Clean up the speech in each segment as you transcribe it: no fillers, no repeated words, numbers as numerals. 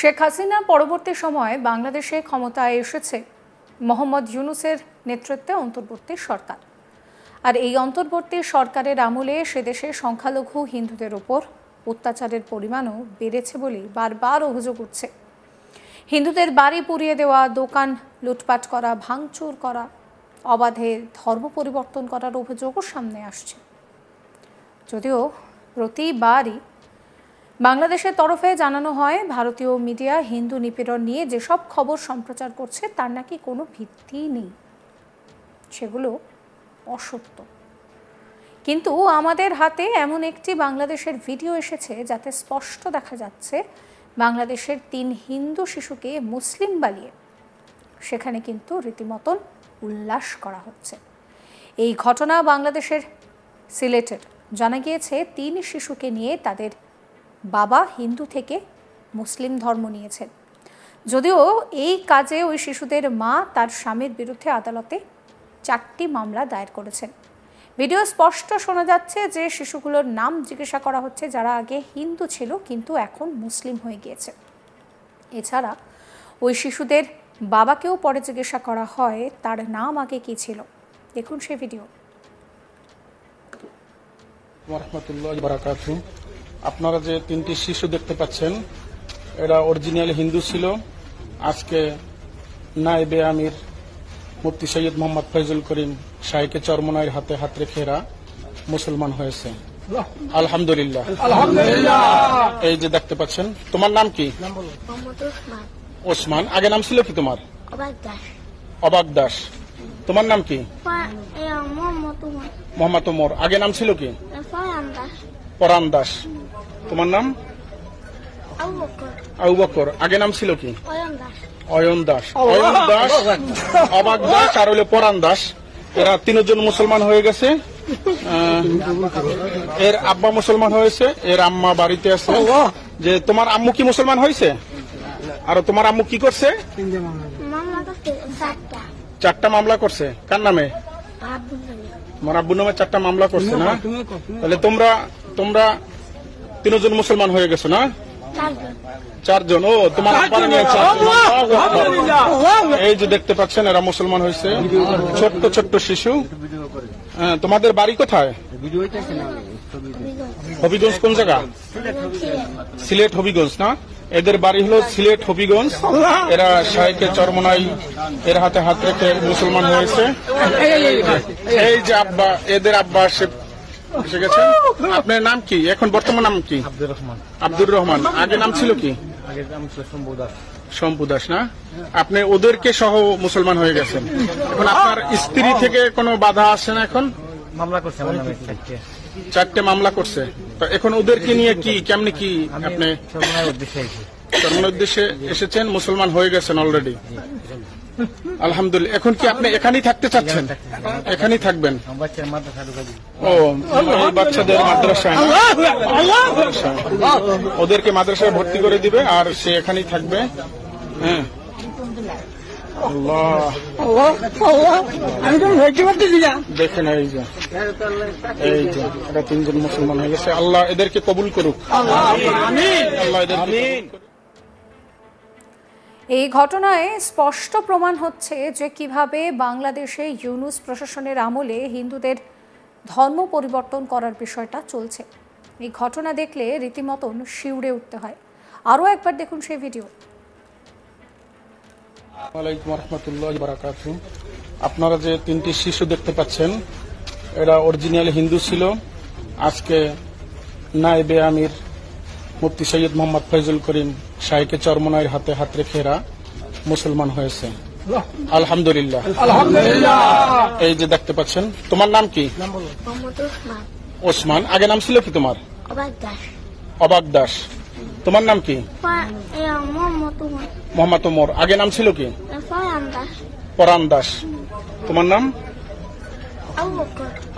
শেখ হাসিনা পরবর্তী সময়ে বাংলাদেশে ক্ষমতায় এসেছে মোহাম্মদ ইউনূসের নেতৃত্বে অন্তর্বর্তী সরকার। আর এই অন্তর্বর্তী সরকারের আমলে সে দেশে সংখ্যালঘু হিন্দুদের ওপর অত্যাচারের পরিমাণও বেড়েছে বলে বারবার অভিযোগ উঠছে। হিন্দুদের বাড়ি পুড়িয়ে দেওয়া, দোকান লুটপাট করা, ভাঙচুর করা, অবাধে ধর্ম পরিবর্তন করার অভিযোগও সামনে আসছে। যদিও প্রতিবারই বাংলাদেশের তরফে জানানো হয় ভারতীয় মিডিয়া হিন্দু নিপীড়ন নিয়ে যেসব খবর সম্প্রচার করছে তার নাকি কোনো ভিত্তি নেই, সেগুলো অসত্য। কিন্তু আমাদের হাতে এমন একটি বাংলাদেশের ভিডিও এসেছে যাতে স্পষ্ট দেখা যাচ্ছে বাংলাদেশের 3 হিন্দু শিশুকে মুসলিম বানিয়ে সেখানে কিন্তু রীতিমতন উল্লাস করা হচ্ছে। এই ঘটনা বাংলাদেশের সিলেটের। জানা গিয়েছে 3 শিশুকে নিয়ে তাদের বাবা হিন্দু থেকে মুসলিম ধর্ম নিয়েছেন। যদিও এই কাজে ওই শিশুদের মা তার স্বামীর বিরুদ্ধে আদালতে 4টি মামলা দায়ের করেছেন। ভিডিও স্পষ্ট শোনা যাচ্ছে যে শিশুগুলোর নাম জিজ্ঞাসা করা হচ্ছে যারা আগে হিন্দু ছিল কিন্তু এখন মুসলিম হয়ে গিয়েছে। এছাড়া ওই শিশুদের বাবাকেও পরে জিজ্ঞাসা করা হয় তার নাম আগে কি ছিল। দেখুন সেই ভিডিও। আপনারা যে 3টি শিশু দেখতে পাচ্ছেন এরা অরিজিনাল হিন্দু ছিল। আজকে নায়েবে আমির মুফতি সৈয়দ মোহাম্মদ ফয়জুল করিম শাইকে চরমনাইয়ের হাতে হাত রেখে এরা মুসলমান হয়েছে। আলহামদুলিল্লাহ। এই যে দেখতে পাচ্ছেন, তোমার নাম কি? ওসমান। আগে নাম ছিল কি তোমার? অবাক দাস। তোমার নাম কি? মোহাম্মদ ওমর। আগে নাম ছিল কি? পরান দাস। তোমার নাম? আবু বকর। আগে নাম ছিল কি? অয়ন দাস। অয়ন দাস, অবাক দাস আর হলো পরান দাস। এরা 3 জন মুসলমান হয়ে গেছে। এর আব্বা মুসলমান হয়েছে, এর আম্মা বাড়িতে আছে। যে তোমার আম্মু কি মুসলমান হয়েছে? আর তোমার আম্মু কি করছে? 4টা মামলা করছে। কার নামে? আমার আব্বুর নামে 4টা মামলা করছে না? তাহলে তোমরা 3 জন মুসলমান হয়ে গেছো না? 4 জন। ও তোমার আব্বার নিয়ে 4 জন। এই যে দেখতে পাচ্ছেন এরা মুসলমান হয়েছে, ছোট্ট ছোট্ট শিশু। তোমাদের বাড়ি কোথায়? হবিগঞ্জ। কোন জায়গা? সিলেট হবিগঞ্জ না? এদের বাড়ি হলো সিলেট হবিগঞ্জ। এরা শাইকে চরমনাই এর হাতে হাত রেখে মুসলমান হয়েছে। এই যে আব্বা, এদের আব্বা এসে গেছেন। আপনার নাম কি? এখন বর্তমান নাম কি? আব্দুর রহমান। আগে নাম ছিল কি? শম্পু দাস না? আপনি ওদেরকে সহ মুসলমান হয়ে গেছেন। এখন আপনার স্ত্রী থেকে কোনো বাধা আসে না? এখন মামলা করছে, 4টে মামলা করছে। তো এখন ওদেরকে নিয়ে কি কেমনি কি আপনি চরমনার উদ্দেশ্যে এসেছেন, মুসলমান হয়ে গেছেন অলরেডি? আলহামদুলিল্লাহ। এখন কি আপনি এখানেই থাকতে চাচ্ছেন? এখানেই থাকবেন? ও, বাচ্চাদের মাদ্রাসায়, ওদেরকে মাদ্রাসায় ভর্তি করে দিবে আর সে এখানেই থাকবে। হ্যাঁ, দেখেন এই যে এরা 3 জন মুসলমান হয়ে গেছে। আল্লাহ এদেরকে কবুল করুক। আল্লাহ এদেরকে। এই ঘটনায় স্পষ্ট প্রমাণ হচ্ছে যে কিভাবে বাংলাদেশে ইউনূস প্রশাসনের আমলে হিন্দুদের ধর্ম পরিবর্তন করার বিষয়টা চলছে। এই ঘটনা দেখলে রীতিমতন শিউরে উঠতে হয়। আরও একবার দেখুন সেই ভিডিও। ওয়ালাইকুম রাহমাতুল্লাহি ওয়া বারাকাতুহু। আপনারা যে 3টি শিশু দেখতে পাচ্ছেন এরা অরিজিনাল হিন্দু ছিল। আজকে নায়েবে আমির মুফতি সৈয়দ মোহাম্মদ ফয়জুল করিম শাইকে চরমনাইয়ের হাতে হাত রেখে এরা মুসলমান হয়েছে। আলহামদুলিল্লাহ। এই যে দেখতে পাচ্ছেন, তোমার নাম কি? ওসমান। আগে নাম ছিল কি তোমার? অবাক দাস। তোমার নাম কি? মোহাম্মদ ওমর। আগে নাম ছিল কি? পরান দাস। তোমার নাম?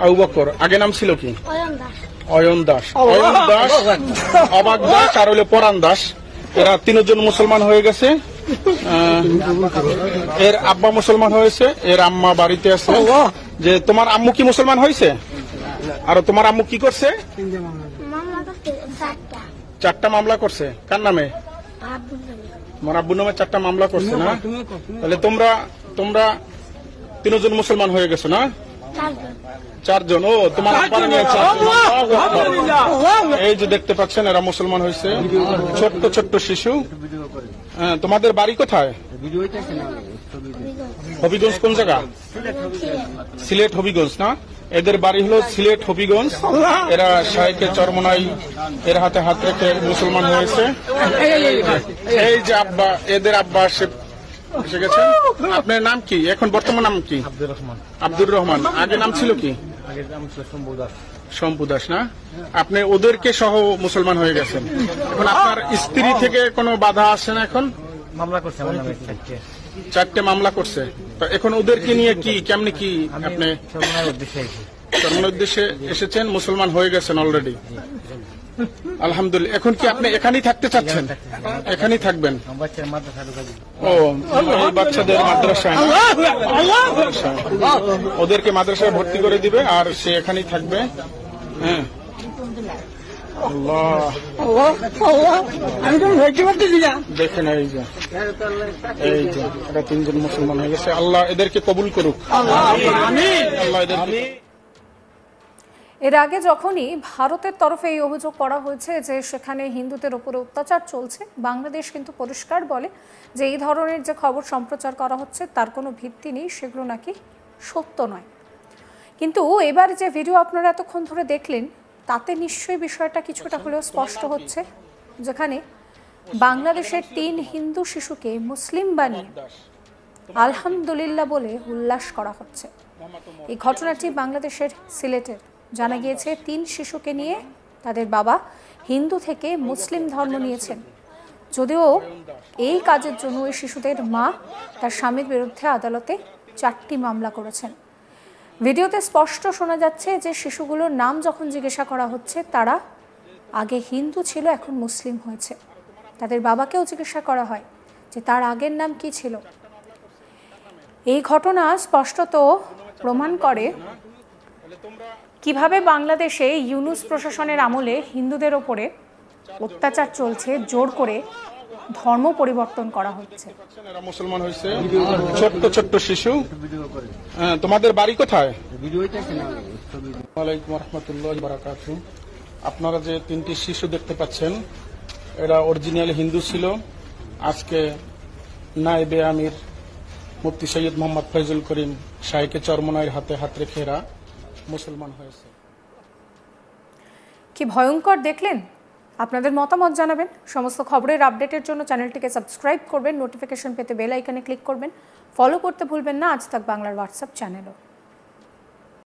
আবু বকর। আগে নাম ছিল কি? অয়ন দাস। অয়ন দাস, অবাক দাস আর হলো পরান দাস। এরা 3 জন মুসলমান হয়ে গেছে। এর আব্বা মুসলমান হয়েছে, এর আম্মা বাড়িতে আছে। যে তোমার আম্মু কি মুসলমান হয়েছে? আর তোমার আম্মু কি করছে? 4টা মামলা করছে। কার নামে? তোমার আব্বুর নামে 4টা মামলা করছে না? তাহলে তোমরা তোমরা 3 জন মুসলমান হয়ে গেছো না? 4 জন। ও তোমার আব্বার নিয়ে 4 জন। এই যে দেখতে পাচ্ছেন এরা মুসলমান হয়েছে, ছোট্ট ছোট্ট শিশু। হ্যাঁ, তোমাদের বাড়ি কোথায়? হবিগঞ্জ। কোন জায়গা? সিলেট হবিগঞ্জ না? এদের বাড়ি হলো সিলেট হবিগঞ্জ। এরা শাইখে চরমনাই এর হাতে হাত রেখে মুসলমান হয়েছে। এই যে আব্বা, এদের আব্বা এসে গেছেন। আপনার নাম কি? এখন বর্তমান নাম কি? আব্দুর রহমান। আগে নাম ছিল কি? শম্পু দাস না? আপনি ওদেরকে সহ মুসলমান হয়ে গেছেন। এখন আপনার স্ত্রী থেকে কোনো বাধা আসে না? এখন মামলা করছে, 4টে মামলা করছে। তো এখন ওদেরকে নিয়ে কি কেমনি কি আপনি চরমনার উদ্দেশ্যে এসেছেন, মুসলমান হয়ে গেছেন অলরেডি? আলহামদুলিল্লাহ। এখন কি আপনি এখানেই থাকতে চাচ্ছেন? এখানেই থাকবেন? ও, এই বাচ্চাদের মাদ্রাসায় না? ওদেরকে মাদ্রাসায় ভর্তি করে দিবে আর সে এখানেই থাকবে। হ্যাঁ, দেখেন এই যে এরা 3 জন মুসলমান হয়ে গেছে। আল্লাহ এদেরকে কবুল করুক। আল্লাহ এদেরকে। এর আগে যখনই ভারতের তরফে এই অভিযোগ করা হয়েছে যে সেখানে হিন্দুদের উপরে অত্যাচার চলছে, বাংলাদেশ কিন্তু পরিষ্কার বলে যে এই ধরনের যে খবর সম্প্রচার করা হচ্ছে তার কোনো ভিত্তি নেই, সেগুলো নাকি সত্য নয়। কিন্তু এবার যে ভিডিও আপনারা এতক্ষণ ধরে দেখলেন তাতে নিশ্চয়ই বিষয়টা কিছুটা হলেও স্পষ্ট হচ্ছে, যেখানে বাংলাদেশের 3 হিন্দু শিশুকে মুসলিম বানিয়ে আলহামদুলিল্লাহ বলে উল্লাস করা হচ্ছে। এই ঘটনাটি বাংলাদেশের সিলেটের। জানা গিয়েছে 3 শিশুকে নিয়ে তাদের বাবা হিন্দু থেকে মুসলিম ধর্ম নিয়েছেন, যদিও এই কাজের জন্য ওই শিশুদের মা তার স্বামীর বিরুদ্ধে আদালতে 4টি মামলা করেছেন। ভিডিওতে স্পষ্ট শোনা যাচ্ছে যে শিশুগুলোর নাম যখন জিজ্ঞাসা করা হচ্ছে তারা আগে হিন্দু ছিল, এখন মুসলিম হয়েছে। তাদের বাবাকেও জিজ্ঞাসা করা হয় যে তার আগের নাম কি ছিল। এই ঘটনা স্পষ্টত প্রমাণ করে কিভাবে বাংলাদেশে ইউনূস প্রশাসনের আমলে হিন্দুদের ওপরে অত্যাচার চলছে, জোর করে ধর্ম পরিবর্তন করা হচ্ছে। এরা মুসলমান হয়েছে, ছোট্ট ছোট্ট শিশু। হ্যাঁ, তোমাদের বাড়ি কোথায়? ওয়ালাইকুম রহমতুল্লাহি ওয়া বারাকাতুহু। আপনারা যে 3টি শিশু দেখতে পাচ্ছেন এরা অরিজিনাল হিন্দু ছিল। আজকে নায়েবে আমির মুফতি সৈয়দ মোহাম্মদ ফয়জুল করিম শাইখে চরমনাইয়ের হাতে হাত রেখে এরা মুসলমান হয়েছে। কি ভয়ঙ্কর দেখলেন? আপনাদের মতামত জানাবেন। সমস্ত খবরের আপডেটের জন্য চ্যানেলটিকে সাবস্ক্রাইব করবেন, নোটিফিকেশন পেতে বেল আইকনে ক্লিক করবেন, ফলো করতে ভুলবেন না আজ তাক বাংলার হোয়াটসঅ্যাপ চ্যানেলও।